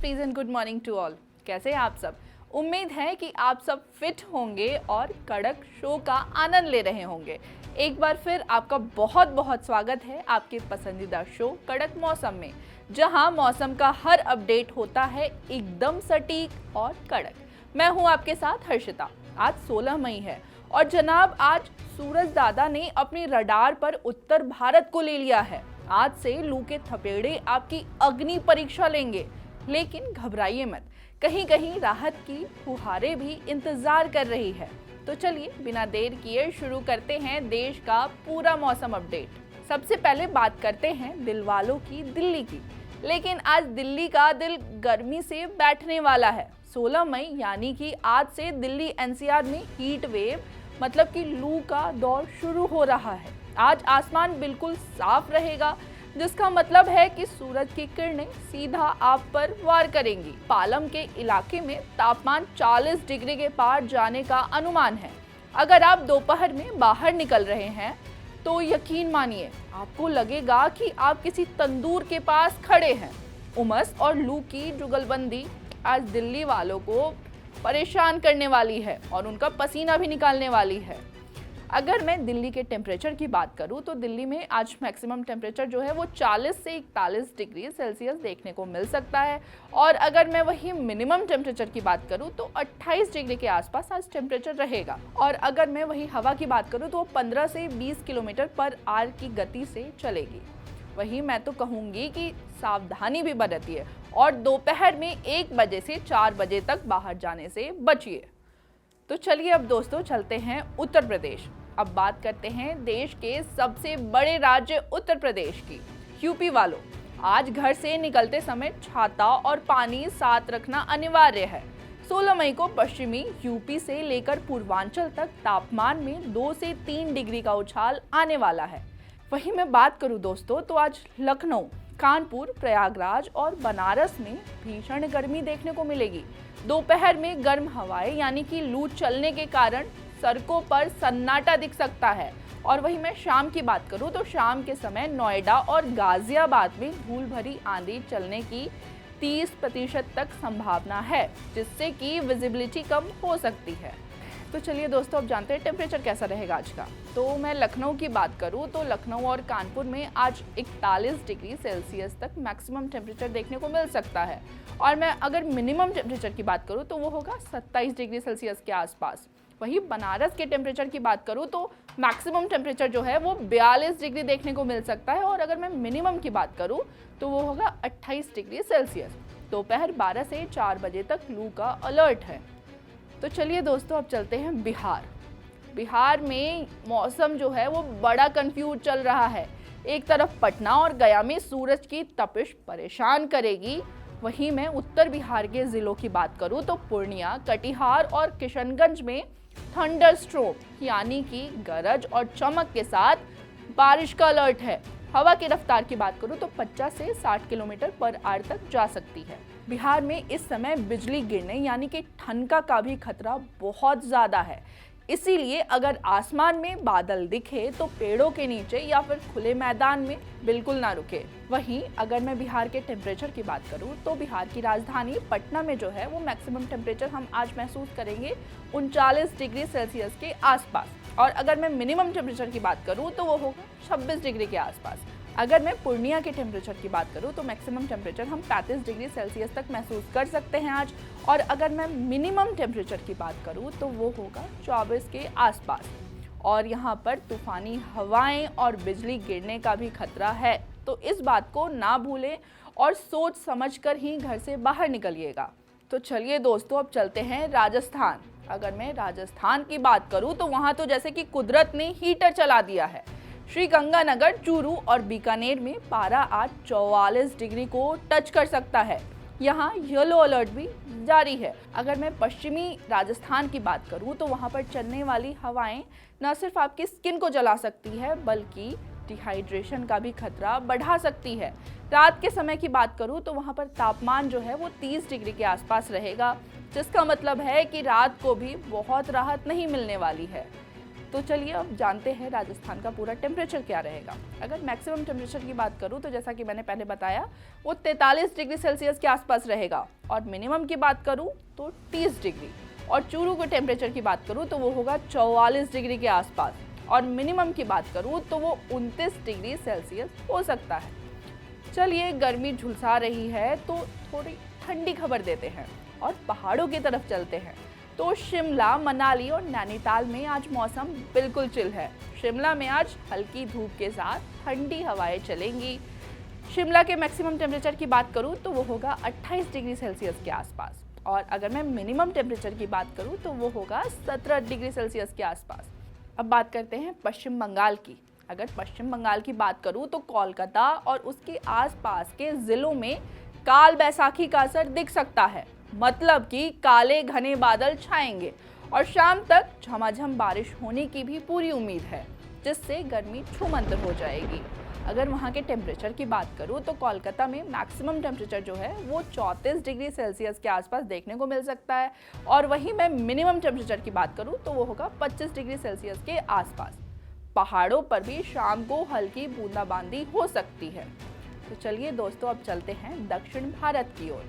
Pleasant good morning to all. कैसे हैं आप सब? उम्मीद है कि आप सब फिट होंगे और कड़क शो का आनंद ले रहे होंगे। एक बार फिर आपका बहुत बहुत स्वागत है आपके पसंदीदा शो कड़क मौसम में, जहां मौसम का हर अपडेट होता है एकदम सटीक और कड़क। मैं हूं आपके साथ हर्षिता। आज 16 मई है और जनाब आज सूरज दादा ने अपनी रडार पर उत्तर भारत को ले लिया है। आज से लू के थपेड़े आपकी अग्नि परीक्षा लेंगे, लेकिन घबराइए मत, कहीं कहीं राहत की फुहारें भी इंतजार कर रही है। तो चलिए बिना देर किए शुरू करते हैं देश का पूरा मौसम अपडेट। सबसे पहले बात करते हैं दिल वालों की दिल्ली की, लेकिन आज दिल्ली का दिल गर्मी से बैठने वाला है। 16 मई यानी कि आज से दिल्ली एनसीआर में हीट वेव मतलब कि लू का दौर शुरू हो रहा है। आज आसमान बिल्कुल साफ रहेगा, जिसका मतलब है कि सूरज की किरणें सीधा आप पर वार करेंगी। पालम के इलाके में तापमान 40 डिग्री के पार जाने का अनुमान है। अगर आप दोपहर में बाहर निकल रहे हैं तो यकीन मानिए आपको लगेगा कि आप किसी तंदूर के पास खड़े हैं। उमस और लू की जुगलबंदी आज दिल्ली वालों को परेशान करने वाली है और उनका पसीना भी निकालने वाली है। अगर मैं दिल्ली के टेम्परेचर की बात करूं तो दिल्ली में आज मैक्सिमम टेम्परेचर जो है वो 40 से 41 डिग्री सेल्सियस देखने को मिल सकता है। और अगर मैं वही मिनिमम टेम्परेचर की बात करूं तो 28 डिग्री के आसपास आज टेम्परेचर रहेगा। और अगर मैं वही हवा की बात करूं तो वो 15 से 20 किलोमीटर पर आवर की गति से चलेगी। वही मैं तो कहूँगी कि सावधानी भी बरतिए और दोपहर में 1 बजे से 4 बजे तक बाहर जाने से बचिए। तो चलिए अब दोस्तों चलते हैं उत्तर प्रदेश। अब बात करते हैं देश के सबसे बड़े राज्य उत्तर प्रदेश की। यूपी वालों, आज घर से निकलते समय छाता और पानी साथ रखना अनिवार्य है। 16 मई को पश्चिमी यूपी से लेकर पूर्वांचल तक तापमान में 2 से 3 डिग्री का उछाल आने वाला है। वहीं मैं बात करूं दोस्तों तो आज लखनऊ, कानपुर, प्रयागराज और बनारस में भीषण गर्मी देखने को मिलेगी। दोपहर में गर्म हवाएं यानी कि लू चलने के कारण सड़कों पर सन्नाटा दिख सकता है। और वहीं मैं शाम की बात करूं तो शाम के समय नोएडा और गाजियाबाद में धूल भरी आंधी चलने की 30% तक संभावना है, जिससे कि विजिबिलिटी कम हो सकती है। तो चलिए दोस्तों अब जानते हैं टेम्परेचर कैसा रहेगा आज का। तो मैं लखनऊ की बात करूं तो लखनऊ और कानपुर में आज 41 डिग्री सेल्सियस तक मैक्सिमम टेम्परेचर देखने को मिल सकता है। और मैं अगर मिनिमम टेम्परेचर की बात करूं तो वो होगा 27 डिग्री सेल्सियस के आसपास। वहीं बनारस के टेम्परेचर की बात करूं तो मैक्सिमम टेम्परेचर जो है वो 42 डिग्री देखने को मिल सकता है। और अगर मैं मिनिमम की बात करूं तो वो होगा 28 डिग्री सेल्सियस। दोपहर 12 से 4 बजे तक लू का अलर्ट है। तो चलिए दोस्तों अब चलते हैं बिहार। बिहार में मौसम जो है वो बड़ा कंफ्यूज चल रहा है। एक तरफ पटना और गया में सूरज की तपिश परेशान करेगी, वहीं मैं उत्तर बिहार के जिलों की बात करूं तो पूर्णिया, कटिहार और किशनगंज में थंडरस्ट्रोम यानी कि गरज और चमक के साथ बारिश का अलर्ट है। हवा की रफ्तार की बात करूं तो 50 से 60 किलोमीटर पर आवर तक जा सकती है। बिहार में इस समय बिजली गिरने यानी कि ठनका का भी खतरा बहुत ज़्यादा है। इसीलिए अगर आसमान में बादल दिखे तो पेड़ों के नीचे या फिर खुले मैदान में बिल्कुल ना रुके। वहीं अगर मैं बिहार के टेम्परेचर की बात करूं तो बिहार की राजधानी पटना में जो है वो मैक्सिमम टेम्परेचर हम आज महसूस करेंगे 39 डिग्री सेल्सियस के आसपास। और अगर मैं मिनिमम टेम्परेचर की बात करूं तो वो होगा 26 डिग्री के आसपास। अगर मैं पूर्णिया के टेम्परेचर की बात करूं तो मैक्सिमम टेम्परेचर हम 35 डिग्री सेल्सियस तक महसूस कर सकते हैं आज। और अगर मैं मिनिमम टेम्परेचर की बात करूं तो वो होगा 24 के आसपास। और यहाँ पर तूफानी हवाएं और बिजली गिरने का भी खतरा है, तो इस बात को ना भूलें और सोच समझकर ही घर से बाहर निकलिएगा। तो चलिए दोस्तों अब चलते हैं राजस्थान। अगर मैं राजस्थान की बात करूं तो वहाँ तो जैसे कि कुदरत ने हीटर चला दिया है। श्रीगंगानगर, चूरू और बीकानेर में पारा आज 44 डिग्री को टच कर सकता है। यहाँ येलो अलर्ट भी जारी है। अगर मैं पश्चिमी राजस्थान की बात करूँ तो वहाँ पर चलने वाली हवाएं न सिर्फ आपकी स्किन को जला सकती है बल्कि डिहाइड्रेशन का भी खतरा बढ़ा सकती है। रात के समय की बात करूँ तो वहाँ पर तापमान जो है वो 30 डिग्री के आसपास रहेगा, जिसका मतलब है कि रात को भी बहुत राहत नहीं मिलने वाली है। तो चलिए अब जानते हैं राजस्थान का पूरा टेम्परेचर क्या रहेगा। अगर मैक्सिमम टेम्परेचर की बात करूं तो जैसा कि मैंने पहले बताया वो 43 डिग्री सेल्सियस के आसपास रहेगा, और मिनिमम की बात करूं तो 30 डिग्री, और चूरू के टेम्परेचर की बात करूं तो वो होगा 44 डिग्री के आसपास, और मिनिमम की बात करूं तो वो 29 डिग्री सेल्सियस हो सकता है। चलिए गर्मी झुलसा रही है तो थोड़ी ठंडी खबर देते हैं और पहाड़ों की तरफ चलते हैं। तो शिमला, मनाली और नैनीताल में आज मौसम बिल्कुल चिल है। शिमला में आज हल्की धूप के साथ ठंडी हवाएं चलेंगी। शिमला के मैक्सिमम टेम्परेचर की बात करूं तो वो होगा 28 डिग्री सेल्सियस के आसपास, और अगर मैं मिनिमम टेम्परेचर की बात करूं तो वो होगा 17 डिग्री सेल्सियस के आसपास। अब बात करते हैं पश्चिम बंगाल की। अगर पश्चिम बंगाल की बात करूं तो कोलकाता और उसके आसपास के ज़िलों में काल बैसाखी का असर दिख सकता है, मतलब कि काले घने बादल छाएंगे और शाम तक झमाझम बारिश होने की भी पूरी उम्मीद है, जिससे गर्मी छूमंतर हो जाएगी। अगर वहाँ के टेम्परेचर की बात करूँ तो कोलकाता में मैक्सिमम टेम्परेचर जो है वो 34 डिग्री सेल्सियस के आसपास देखने को मिल सकता है, और वहीं मैं मिनिमम टेम्परेचर की बात करूँ तो वो होगा 25 डिग्री सेल्सियस के आसपास। पहाड़ों पर भी शाम को हल्की बूंदाबांदी हो सकती है। तो चलिए दोस्तों अब चलते हैं दक्षिण भारत की ओर।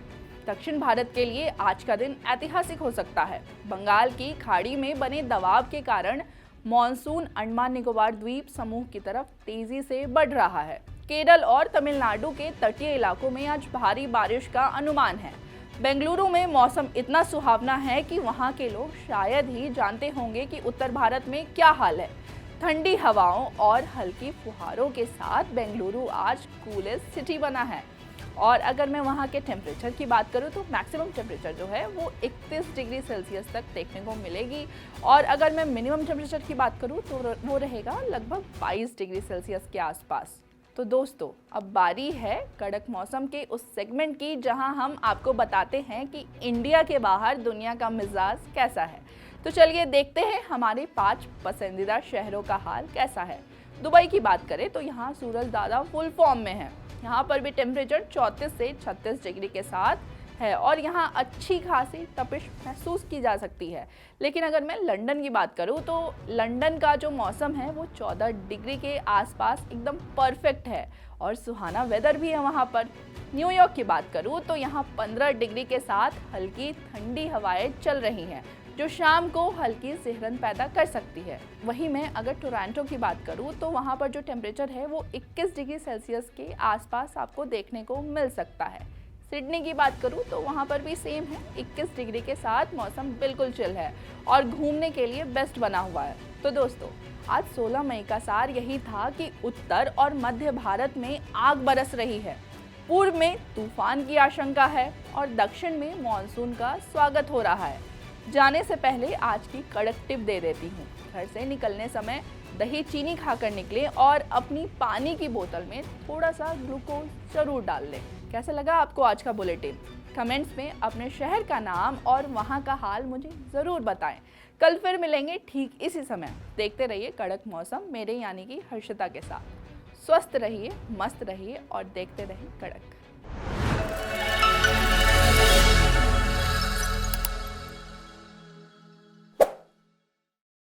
दक्षिण भारत के लिए आज का दिन ऐतिहासिक हो सकता है। बंगाल की खाड़ी में बने दबाव के कारण मॉनसून अंडमान निकोबार द्वीप समूह की तरफ तेजी से बढ़ रहा है। केरल और तमिलनाडु के तटीय इलाकों में आज भारी बारिश का अनुमान है। बेंगलुरु में मौसम इतना सुहावना है कि वहां के लोग शायद ही जानते होंगे कि उत्तर भारत में क्या हाल है। ठंडी हवाओं और हल्की फुहारों के साथ बेंगलुरु आज कूलेस्ट सिटी बना है। और अगर मैं वहाँ के टेम्परेचर की बात करूँ तो मैक्सिमम टेम्परेचर जो है वो 31 डिग्री सेल्सियस तक देखने को मिलेगी, और अगर मैं मिनिमम टेम्परेचर की बात करूँ तो वो रहेगा लगभग 22 डिग्री सेल्सियस के आसपास। तो दोस्तों अब बारी है कड़क मौसम के उस सेगमेंट की जहां हम आपको बताते हैं कि इंडिया के बाहर दुनिया का मिजाज कैसा है। तो चलिए देखते हैं हमारे 5 पसंदीदा शहरों का हाल कैसा है। दुबई की बात करें तो यहाँ सूरज दादा फुल फॉर्म में है। यहाँ पर भी टेम्परेचर 34 से 36 डिग्री के साथ है, और यहाँ अच्छी खासी तपिश महसूस की जा सकती है। लेकिन अगर मैं लंदन की बात करूँ तो लंदन का जो मौसम है वो 14 डिग्री के आसपास एकदम परफेक्ट है, और सुहाना वेदर भी है वहाँ पर। न्यूयॉर्क की बात करूँ तो यहाँ 15 डिग्री के साथ हल्की ठंडी हवाएं चल रही हैं, जो शाम को हल्की सिहरन पैदा कर सकती है। वहीं मैं अगर टोरंटो की बात करूं तो वहां पर जो टेम्परेचर है वो 21 डिग्री सेल्सियस के आसपास आपको देखने को मिल सकता है। सिडनी की बात करूं तो वहां पर भी सेम है, 21 डिग्री के साथ मौसम बिल्कुल चिल है और घूमने के लिए बेस्ट बना हुआ है। तो दोस्तों आज 16 मई का सार यही था कि उत्तर और मध्य भारत में आग बरस रही है, पूर्व में तूफान की आशंका है और दक्षिण में मानसून का स्वागत हो रहा है। जाने से पहले आज की कड़क टिप दे देती हूँ। घर से निकलने समय दही चीनी खाकर निकलें और अपनी पानी की बोतल में थोड़ा सा ग्लूकोज जरूर डाल लें। कैसा लगा आपको आज का बुलेटिन? कमेंट्स में अपने शहर का नाम और वहाँ का हाल मुझे ज़रूर बताएं। कल फिर मिलेंगे ठीक इसी समय। देखते रहिए कड़क मौसम मेरे यानी कि हर्षिता के साथ। स्वस्थ रहिए, मस्त रहिए और देखते रहिए कड़क।